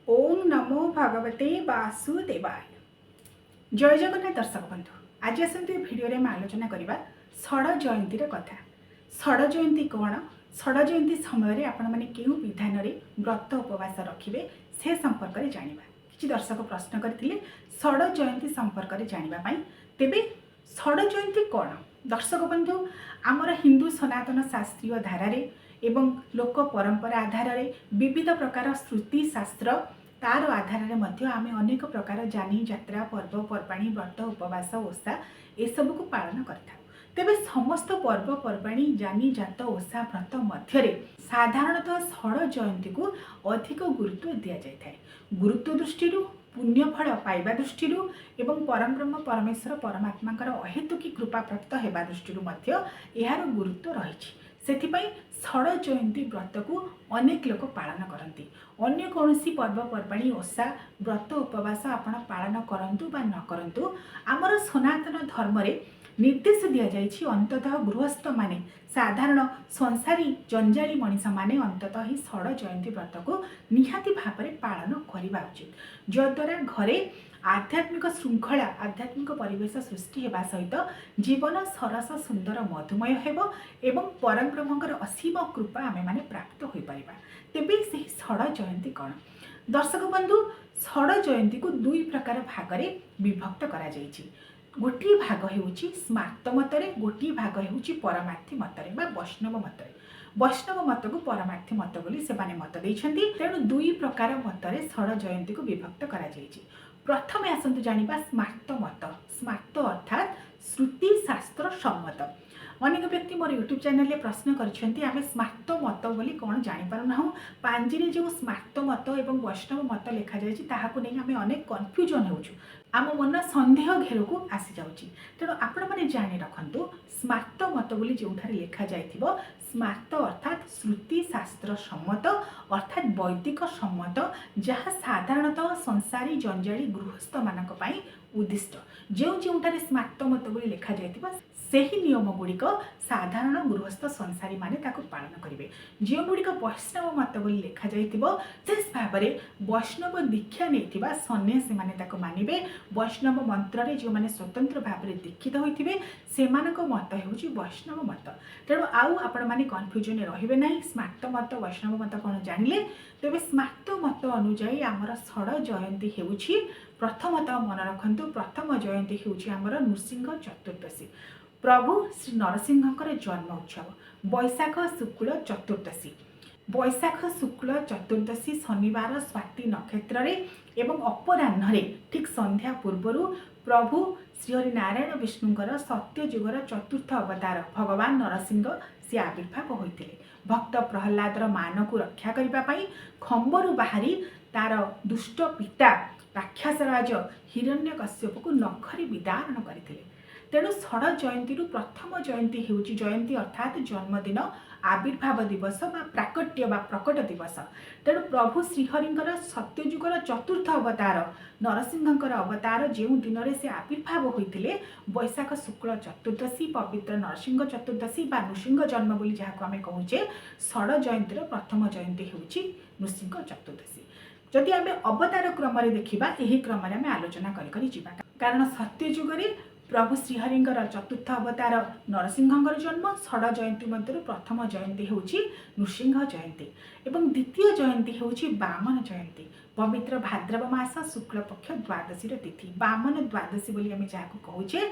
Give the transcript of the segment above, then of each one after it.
ओम नमो भगवते वासुदेवाय। जय जगन्नाथ दर्शक बंधु, आज आसते भिडियो में आलोचना करवा षड़ जयंतीर कथा। षड़ जयंती कौन, षड़ जयंती समय आपण मैंने क्यों विधान व्रत उपवास रखिए से संपर्क में जाना। किसी दर्शक प्रश्न करते षड़ जयंती संपर्क में जानापी, तेरे षड़ जयंती कौन? दर्शक बंधु, आमर हिंदू सनातन शास्त्रीय धारार एवं लोक परंपरा आधार विविध प्रकार श्रुति शास्त्र तार आधार में आम अनेक प्रकार जानी यात्रा पर्वपर्वाणी व्रत उपवास ओषा एसबू को पालन करता। तेबे समस्त पर्वपर्वाणी जानी जात ओषा व्रत मध्य साधारणतः षड़ जयंती को अधिक गुरुत्व दि जाए। गुरुत्व दृष्टि पुण्यफल पाइबा दृष्टि एवं परमब्रह्म परमेश्वर परमात्मा अहेतुकी कृपा प्राप्त होगा दृष्टि यार गुरुत्व रही। सेथिपाई षड़ जयंती व्रत को अनेक लोक पालन करती। अन्य कौन पर्वपर्वाणी ओषा व्रत उपवास आपण पालन करंतु बा न करंतु, आमर सनातन धर्म रे निर्देश दि जाइछि अंततः गृहस्थ माने साधारण संसारी जंजाली मनीष माने अंततः ही षड़ जयंती व्रत को निहाती भाव में पालन करने उचित, जद्वारा घरे आध्यात्मिक श्रृंखला आध्यात्मिक परिवेश सृष्टि होगा सहित जीवन सरस सुंदर मधुमय हेबो एवं परमब्रह्मकर असीम कृपा आमे माने प्राप्त हो पारिबा। तेबे से षड़ जयंती कौन? दर्शक बंधु, षड़ जयंती को दुई प्रकार भाग में विभक्त करा जाइछि। गोटे भाग होउछि स्मार्त मतरे, गोटे भाग होउछि परमार्थी मतरे बा वैष्णव मतरे। वैष्णव मत को परमार्थी मत बोली से माने मत देइछन्ति। तेणु दुई प्रकार मतरे षड़ जयंती को विभक्त करा जाइछि। प्रथमे आसतु जानिबा स्मार्त मत। स्मार्त अर्थात श्रुति शास्त्र सम्मत। अनेक व्यक्ति मोर यूट्यूब चैनल में प्रश्न करछन्ति आमे स्मार्त मत बोली कौन जानि पारु नाहु। पांजिरे जो स्मार्त मत एवं वैष्णव मत लिखा जाइछि ताहाकु नै आमे अनेक कन्फ्यूजन होउछु, आम मन संदेह घेर को आसी जाउछि। तेणु आपण माने जानि रखंतु स्मार्त मत बोली जोठारे लिखा जाइथिबो, स्मार्त अर्थात श्रुति शास्त्र सम्मत अर्थात वैदिक सम्मत, जहाँ साधारणतः संसारी जंजाली गृहस्थ मानक पई उद्दिष्ट। जो जोठारे स्मार्त मत बोली लिखा जाइथिबो सेही नियम गुड़िक साधारण गृहस्थ संसारी माने ताको पालन करेंगे। जो गुड़िक वैष्णव मत बोली लिखा जाइथिबो विशेष भाव में वैष्णव दीक्षा नहीं सन्यासी माने ताको मानिबे। वैष्णव मंत्र रे जो माने स्वतंत्र भाव में दीक्षित होइथिबे सेमानक मत हेउची वैष्णव मत। तेणु आउ आपण माने कन्फ्यूजन रहिबे नाही। स्मार्त मत वैष्णव मत कौन जानिले, तेबे स्मार्त मत अनुଯାयी आमर षड़ जयंती हेउची प्रथमतः मन रखंतु प्रथम जयंती हेउची आमर नृसिंह चतुर्दशी। प्रभु श्री नरसिंहकर जन्म उत्सव बैशाख शुक्ल चतुर्दशी। बैशाख शुक्ल चतुर्दशी शनिवार स्वाति नक्षत्र एवं अपराह्न ठीक संध्या पूर्व प्रभु श्रीहरि नारायण विष्णुकर सत्यजुगर चतुर्थ अवतार भगवान नरसिंह से आविर्भाव होते। भक्त प्रहलादर मान को रक्षा करने खंबरू बाहरी तार दुष्ट पिता राक्षसराज हिरण्यकश्यप को नखरी विदारण करते। तेणु षड़ जयंती प्रथम जयंती हेउची जयंती अर्थात जन्मदिन आविर्भाव दिवस बा प्राकट्य बा प्रकट दिवस। तेणु प्रभु श्रीहरिंकर सत्यजुगर चतुर्थ अवतार नरसिंहकर अवतार जो दिन में से आविर्भाव होते बैशाख शुक्ल चतुर्दशी पवित्र नरसिंह चतुर्दशी बा नृसिंह जन्म बोली जहाँ आम कहूचे षड़ जयंती प्रथम जयंती हेउची नृसिंह चतुर्दशी। जदि आम अवतार क्रम देखा यही क्रम आम आलोचना करी जिबा, कारण सत्यजुगरे प्रभु श्रीहरिंकर चतुर्थ अवतार नरसिंहकर जन्म। षड़ जयंती मध्य प्रथम जयंती होउची नृसिंह जयंती एवं द्वितीय जयंती होउची वामन जयंती। पवित्र भाद्रव मास शुक्ल पक्ष द्वादशी तिथि वामन द्वादशी बोली आम जहाँ कहूचे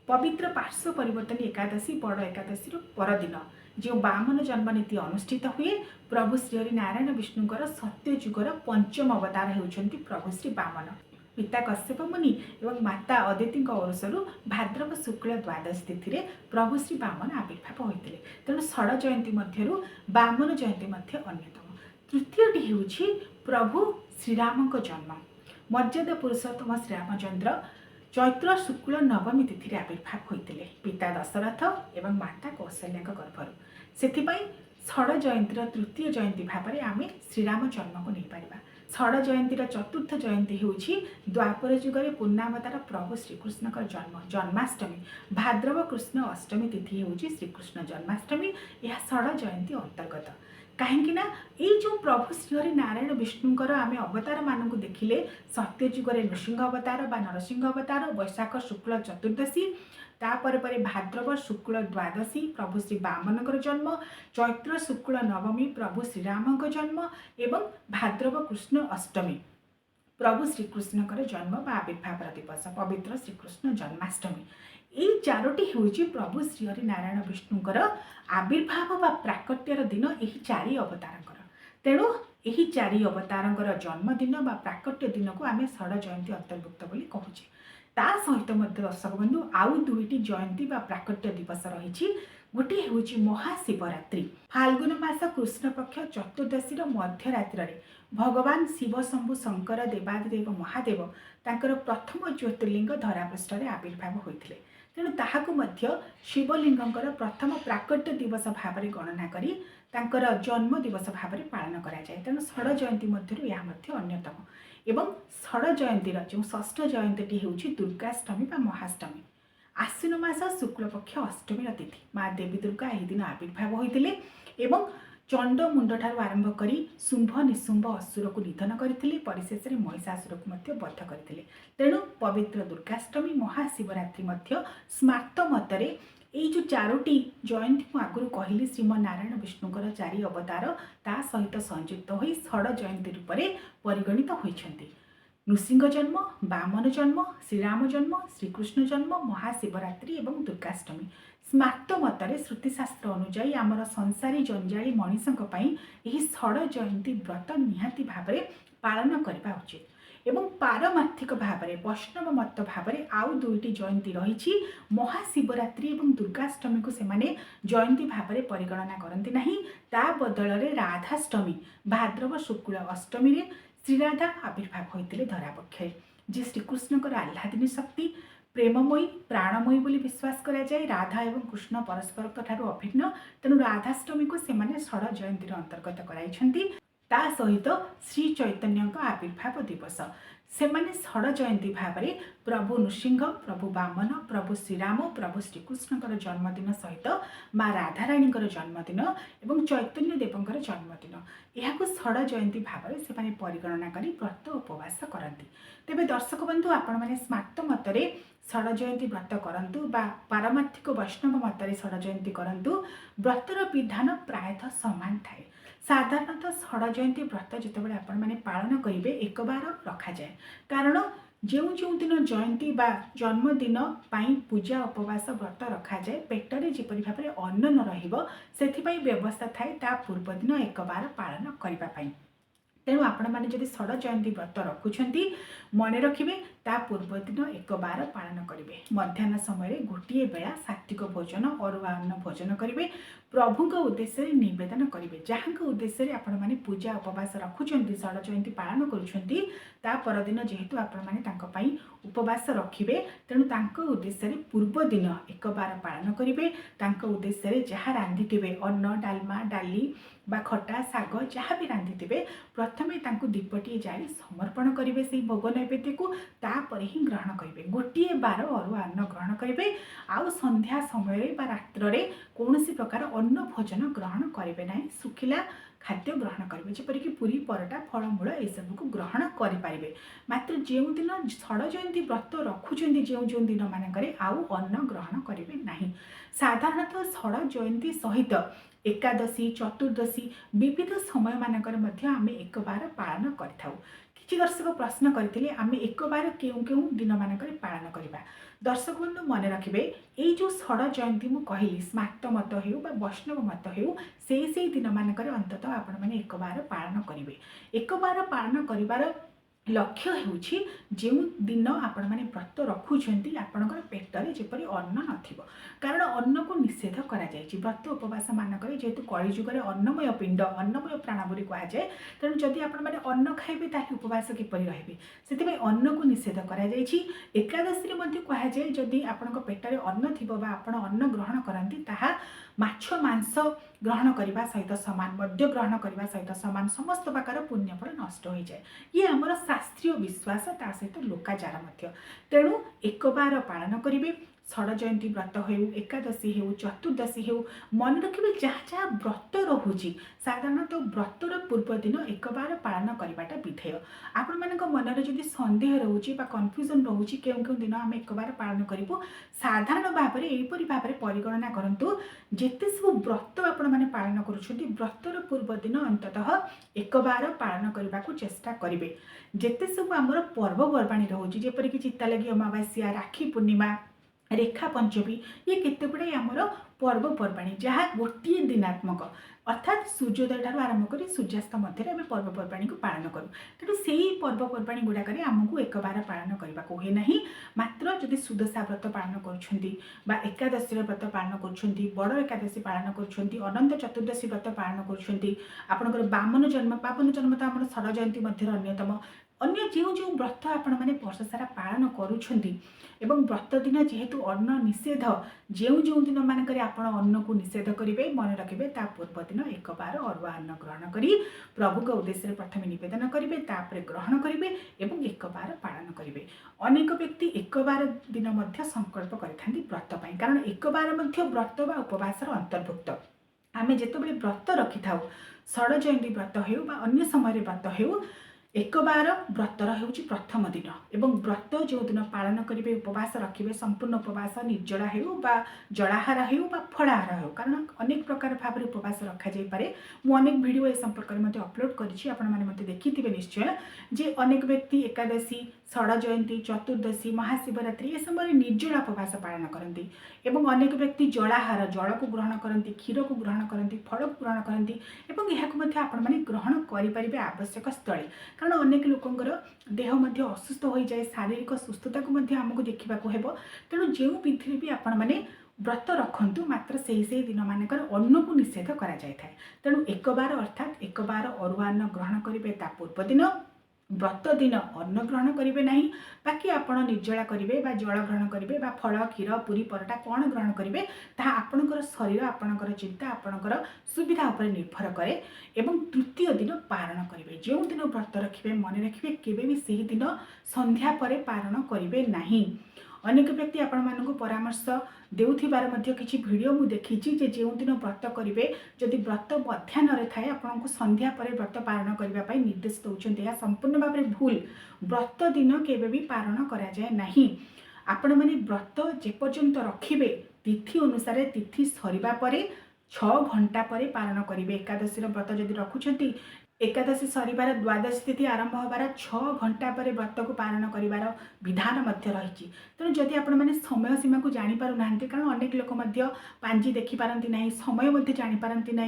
पवित्र पार्श्व परिवर्तन एकादशी बड़ एकादशी परदिन जो वामन जन्म नीति अनुष्ठित हुए। प्रभु श्रीहरि नारायण विष्णुकर सत्यजुगर पंचम अवतार हेउछन्ति प्रभु श्री वामन। पिता कश्यप मुनि एवं माता अदिति औरसरू भाद्रव शुक्ल द्वादश तिथि प्रभु श्री वामन आविर्भाव होते। तेणु षड़ जयंती मध्यरु वामन जयंती मध्य अन्यतम। तृतीयटी हेउछि प्रभु श्रीराम जन्म। मर्यादा पुरुषोत्तम श्रीरामचंद्र चैत्र शुक्ल नवमी तिथि आविर्भाव होते पिता दशरथ एवं माता कौशल्या गर्भर। सेथिपाई षड़ जयंतीर तृतीय जयंती भाव में आम श्रीराम जन्म को नहीं पारिबा। षड़ जयंतीर चतुर्थ जयंती होउछि द्वापर जुगरे पूर्णावतार प्रभु श्रीकृष्णकर जन्म जन्माष्टमी। भाद्रव कृष्ण अष्टमी तिथि होउछि श्रीकृष्ण जन्माष्टमी। यह षड़ जयंती अंतर्गत। कहीं जो प्रभु श्रीहरि नारायण विष्णुकर आम अवतार मानक देखिले सत्यजुगर नृसिंह अवतार बा नरसिंह अवतार वैशाख शुक्ल चतुर्दशी तापर पर भाद्रव शुक्ल द्वादशी प्रभु श्री वामन जन्म चैत्र शुक्ल नवमी प्रभु श्रीराम जन्म एवं भाद्रव कृष्ण अष्टमी प्रभु श्रीकृष्णकर जन्म बा आविर्भाव दिवस पवित्र श्रीकृष्ण जन्माष्टमी यही चारोटी हूँ प्रभु श्रीहरि नारायण विष्णुकर आविर्भाव बा प्राकट्यर दिन यही चारि अवतारंकर तेणु यही चारि अवतारंकर जन्मदिन बा प्राकट्य दिन को आम षड़ जयंती अंतर्भुक्त बोली कहूचे ता सहित दर्शक बंधु आउ दुईटी जयंती बा प्राकट्य दिवस रही गोटे हूँ महाशिवरात्रि फाल्गुन मास कृष्ण पक्ष चतुर्दशी मध्यरात्र भगवान शिव शंभु शंकर देवादिदेव महादेव तांकर प्रथम ज्योतिर्लिंग धरापृष्ठ आविर्भाव होते तेणु ताहाकु मध्य शिवलिंगंकर प्रथम प्राकट्य दिवस भाव में गणना करी तांकर जन्म दिवस भाव में पालन कराए तेणु षड़ जयंती मध्य यह अन्यतम एवं षड़ जयंतीर जो षष्ठ जयंती हूँ दुर्गाष्टमी बा महाष्टमी आश्विन मास शुक्ल पक्ष अष्टमी तिथि माँ देवी दुर्गा यह दिन आविर्भाव होते एवं चंड मुंड ठार आरंभ करी शुंभ निशुंभ असुर को निधन करथिले परिशेष में महिषासुर को बध करथिले तेणु पवित्र दुर्गाष्टमी महाशिवरात्रि मध्य स्मार्त मतरे यही जो चारोटी जयंती को आगुरी कहली श्रीमनारायण विष्णुकर चारि अवतार ता सहित संयुक्त हो षड़ जयंती रूप में परिगणित होती नृसिंह जन्म वामन जन्म श्रीराम जन्म श्रीकृष्ण जन्म महाशिवरात्रि एवं दुर्गाष्टमी स्मार्त मतरे श्रुतिशास्त्र अनुजाई आमर संसारी जंजाली मनीषों यही षड़ जयंती व्रत निहाती भाव में पालन करने उचित एवं पारमार्थिक भाव में वैष्णव मत भाव में आउ दुईटी जयंती रही महाशिवरात्रि एवं दुर्गाष्टमी को सेमाने जयंती भाव में परिगणना करती नहीं ता बदल में राधाष्टमी भाद्रव शुक्ल अष्टमी रे श्रीराधा आविर्भाव होते धरापक्ष जी श्रीकृष्णकर आह्लादिनी शक्ति प्रेममयी प्राणमयी बोली विश्वास करा जाए राधा एवं कृष्ण परस्पर ठारू अभिन्न तेणु राधाष्टमी को सेमाने षड़ जयंती अंतर्गत कराई ता सहित श्री चैतन्य आविर्भाव दिवस सेमाने षड़ जयंती भाव में प्रभु नृसिंह प्रभु वामन प्रभु श्रीराम प्रभु श्रीकृष्णकर जन्मदिन सहित माँ राधाराणी जन्मदिन एवं चैतन्य देवंकर जन्मदिन यह षड़ जयंती भाव में से परिगणना कर व्रत उपवास करती तेज दर्शक बंधु आपण मैंने स्मार्त मतरे षड़ जयंती व्रत करूँ पारमार्थिक वैष्णव मतरे षड़ जयंती करूँ व्रतर विधान प्रायतः सामान थाए साधारणतः षड़ जयंती व्रत जितेबाला आपण मैंने पालन करेंगे एक बार रखा जाए कारण जो जो दिन जयंती बा जन्मदिन पूजा उपवास व्रत रखा जाए पेटरे जिपरि भाव में अन्न न रहिबो सेथिपई व्यवस्था थाए ता पूर्व दिन एक बार पालन करने तेणु आपण मैंने जब षड़ जयंती व्रत रखुंट मन रखिए ता पूर्व दिन एक बार पालन करेंगे मध्याह्न समय गोटे बेला सात्विक भोजन अरुआ अन्न भोजन करेंगे प्रभु उद्देश्य नवेदन करेंगे जहाँ उद्देश्य आपण मैंने पूजा उपवास रखुंट षड़ जयंती पालन करदिन जेहेतु आपण मैंने उपवास रखिए तेणु उद्देश्य पूर्व दिन एक बार पालन करेंगे उद्देश्य जहाँ रांधि अन्न डालमा डाली बा खटा शाग जहाँ भी रांधि प्रथमे दीपटी जाली समर्पण करेंगे से भोग नैवेद्य को तापर ही ग्रहण करेंगे गोटे बार अरुआ अन्न ग्रहण करेंगे आउ संध्या समय बा रात्र रे कौन प्रकार अन्न भोजन ग्रहण करेंगे ना सुखिला खाद्य ग्रहण करेंगे जपरिक पूरी परोटा फलमूल यू को ग्रहण करें मात्र जो दिन षड़ जयंती व्रत रखुंट जो जो दिन मानक आउ अन्न ग्रहण करेंगे ना साधारणतः षड़ जयंती सहित एकादशी चतुर्दशी विविध समय मानक आम एक बार पालन करें किसी दर्शक प्रश्न करते आम एक बार क्यों क्यों दिन मानक पालन करवा दर्शक बंधु मन रखिए यही जो षड़ जयंती मुझे कहली स्मार्त मत हो वैष्णव मत हो से दिन मानक अंततः आपण मैंने एक बार पालन करेंगे एक बार पालन कर लक्ष्य होउछि जो दिन आपण मैंने व्रत रखुंट आपणकर पेटर जेपरी अन्न नथिबो कारण अन्न को निषेध करा जायछि व्रत उपवास मानक जेहेतु कलिजुगर अन्नमय पिंड अन्नमय प्राण बोली कह जाए तेणु जदि आपण मैंने अन्न खाइबे ताहे उपवास किपरि रहिबे सेतिबे अन्न को निषेध करा जायछि एकादशी रे मध्ये कह जाए जदि आपणक पेटर अन्न थिबो बा आपण अन्न ग्रहण करंती ताहा माछ मांस ग्रहण करने सहित सामान मद्य ग्रहण करने सहित सामान समस्त प्रकार पुण्यफल नष्ट हो जाए ये आमर शास्त्रीय विश्वास ता सहित लोकाचार तेणु एक बार पालन करेंगे षड़ जयंती व्रत हो एकादशी हो चतुर्दशी हो मन रखिए जहाँ जहाँ व्रत रोचे साधारणतः व्रतर पूर्व दिन एक बार पालन करवाटा विधेय। आपण मान मनरे जदि सन्देह रोचे कन्फ्यूजन रोचे केउ केउ दिन आम एक बार पालन करूँ साधारण भाव में यहपरी भाव में परिगणना करूँ जिते सब व्रत आपण मैंने पालन करुँच व्रतर पूर्व दिन अंततः एक बार पालन करने को चेष्टा करेंगे। जिते सब आमर पर्वपर्वाणी रोचे जेपरिक चिता लगी अमावास्या राखी पूर्णिमा रेखा पंचमी ये केते गुड़े आमर पर्वपर्वाणी जहाँ गोटे दिनात्मक अर्थात सूर्योदय ठार आरंभ कर सूर्यास्त मध्य आम पर्वपर्वाणी को पालन करूँ। तेणु से पर्वपर्वाणी गुड़ाक आमको एक बार पालन करने को हुए ना मात्र जदि सुदशा व्रत पालन कर एकादशी व्रत पालन कर बड़ एकादशी पालन कर अनंत चतुर्दशी व्रत पालन कर बामन जन्म तो आम षड़ जयंती मध्य अन्यतम अन्य जो जो व्रत आपण मैंने वर्ष सारा पालन करुँच व्रत दिन जेहेतु अन्न निषेध जो जो दिन मानक अन्न को निषेध करेंगे मन रखिए ता पूर्व दिन एक बार अरुआ अन्न ग्रहण कर प्रभु के उद्देश्य प्रथम निवेदन करेंगे तापर ग्रहण करेंगे और एक बार पालन करेंगे। अनेक व्यक्ति एक बार दिन मध्य संकल्प करें व्रत पाई कारण एक बार मध्य व्रत व उपवासर अंतर्भुक्त आम जिते व्रत रखि था षड़ जयंती व्रत हो अन्य समय व्रत हो एक बार व्रतर हो प्रथम दिन एवं व्रत जो दिन पालन करेंगे उपवास रखिए संपूर्ण उपवास निर्जला हो जलाहार हो फलाहार हो कारण अनेक प्रकार भाव में उपवास रखा जापे अनेक वीडियो ए संपर्क में अपलोड कर देखिथे निश्चय जे अनेक व्यक्ति एकादशी षड़ जयंती चतुर्दशी महाशिवरात्रि ये समय निर्जला उपवास पालन करती एवं अनेक व्यक्ति जलाहार जल को ग्रहण करती क्षीर को ग्रहण करती फल को ग्रहण करती आपने ग्रहण करें आवश्यक स्थली कारण अनेक लोकंर देह मध्य असुस्थ हो जाए शारीरिक सुस्थता को आमको देखा तेणु जो विधि भी आपण मैंने व्रत रखु मात्र से दिन मानकर अन्न को निषेध करा जाए तेणु एक बार अर्थात एक बार अरुआ अन्न ग्रहण करेंगे ता पूर्व दिन व्रत दिन अन्न ग्रहण करेंगे ना बाकी आपण निर्जला करेंगे जल ग्रहण करेंगे फल क्षीर पूरी परोटा कौन ग्रहण करेंगे ताहा आपणकर शरीर आपणकर चिंता आपणकर सुविधा उपर निर्भर करे एवं तृतीय दिन पारण करेंगे जो दिन व्रत रखिए मन रखिए केबे भी सही दिन संध्या परे पारण करेंगे नहीं। अनेक व्यक्ति आपण मानक परामर्श देउथिबार मध्य किछि वीडियो मु देखी जे जो दिन व्रत करेंगे जदि व्रत मध्याह्न थाए आपन को संध्या परे व्रत पारण करबा पई निर्देश दउछन्ते या संपूर्ण भाव में भूल व्रत दिन केबे भी पारण करा जाए नहीं। आपण माने व्रत जे पर्यंत रखिबे तिथि अनुसार तिथि सरिबा परे 6 घंटा परे पारण करेंगे। एकादशी व्रत जदि रखुछन्ती एकादशी सरिबार द्वादशी तिथि आरंभ होबार 6 घंटा पर व्रत को पालन करिवार विधान मध्य रही। तेणु जदि आपण मैंने समय सीमा को जानीपार ना कारण अनेक लोक पांजी देखी पारती ना समय जानी पारती ना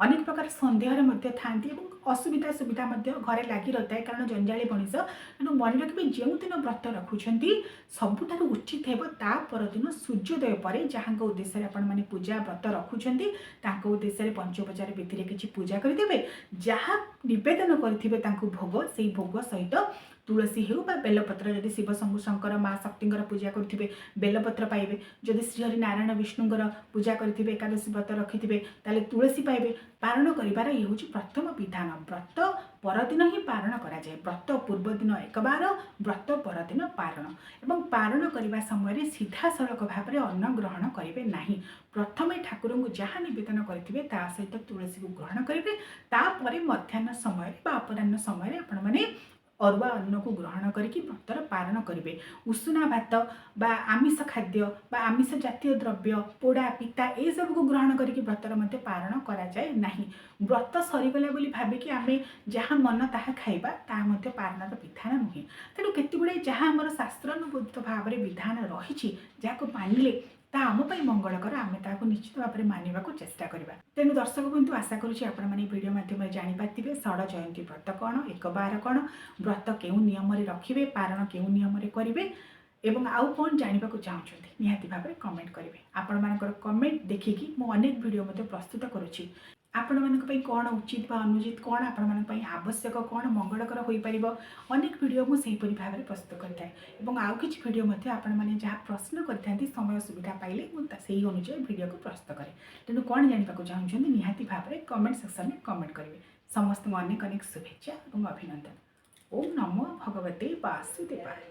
अनेक प्रकार सन्देह था असुविधा सुविधा घरे लगी रही है कारण जंजाली मनीष तेणु मन रखिए जो दिन व्रत रखुंट सबुठ उचित है परदिन सूर्योदय पर जहाँ उद्देश्य आपने पूजा व्रत रखुंट उद्देश्य पंचोपचार विधि में किसी पूजा करदे जहाँ निवेदन करेंगे भोग से भोग सहित तुलसी हो बेलपत्र जदि शिव शंभु शंकर माँ शक्ति पूजा करेंगे बेलपत्र पाइबे जदि श्रीहरि नारायण विष्णुंर पूजा करेंगे एकादशी व्रत रखिथे ताले तुलसी पाइबे पारण कर ये हूँ प्रथम विधान। व्रत परदिन ही पारण करा जाए व्रत पूर्व दिन एक बार व्रत परदिन पारण एवं पारण करने समय सीधा सड़क भाव में अन्न ग्रहण करेंगे नहीं। प्रथम ठाकुर को जहाँ निवेदन करेंगे ता सहित तुलसी को ग्रहण करेंगे तापर मध्याह्न समय अपराह्न समय आपण मैंने अरुआ अन्न को ग्रहण करके व्रतर पारण करेंगे। उषुना भात बा आमिष खाद्य बा आमिष जातीय द्रव्य पोड़ा पिता ये सब को ग्रहण करके व्रतर मध्य पारण करा जाए नहीं। व्रत सरीगला बोली भाविकी आम जहाँ मन ताहा खाइबा ताहा मध्य पारणर विधान नुहे। तेणु केते गुड़े जहाँ आमर शास्त्रानुबोधित भाव में विधान रही जहाँ मानिले आमपाई मंगलकर आम ताको निश्चित भाव में मानवा को चेष्टा करवा। तेणु दर्शक बंधु आशा करुँची आपण मैंने वीडियो माध्यम जानीपारे षड़ जयंती व्रत कौन एक बार कौन व्रत केउ नियम रखिए पारण केउ नियम करेंगे एवं आउ कौन जानवा को चाहते निहाती भाव में कमेंट करेंगे। आपण मानकर कमेंट देखिकी मु अनेक वीडियो प्रस्तुत करुँची आपण मानक कौन उचित बा अनुचित कौन आपण मानक आवश्यक कौन मंगलकर हो पार अनेक वीडियो मुझे भाव में प्रस्तुत करें आउ कि वीडियो आपण मैंने जहाँ प्रश्न करते समय सुविधा पाइले से अनुसार वीडियो को प्रस्तुत करें। तेणु कौन जानवा चाहते निहाती भाव में कमेंट सेक्शन में कमेंट करेंगे। समस्त अनेक अनेक शुभेच्छा और अभिनंदन। ओम नमो भगवते वासुदेवाय।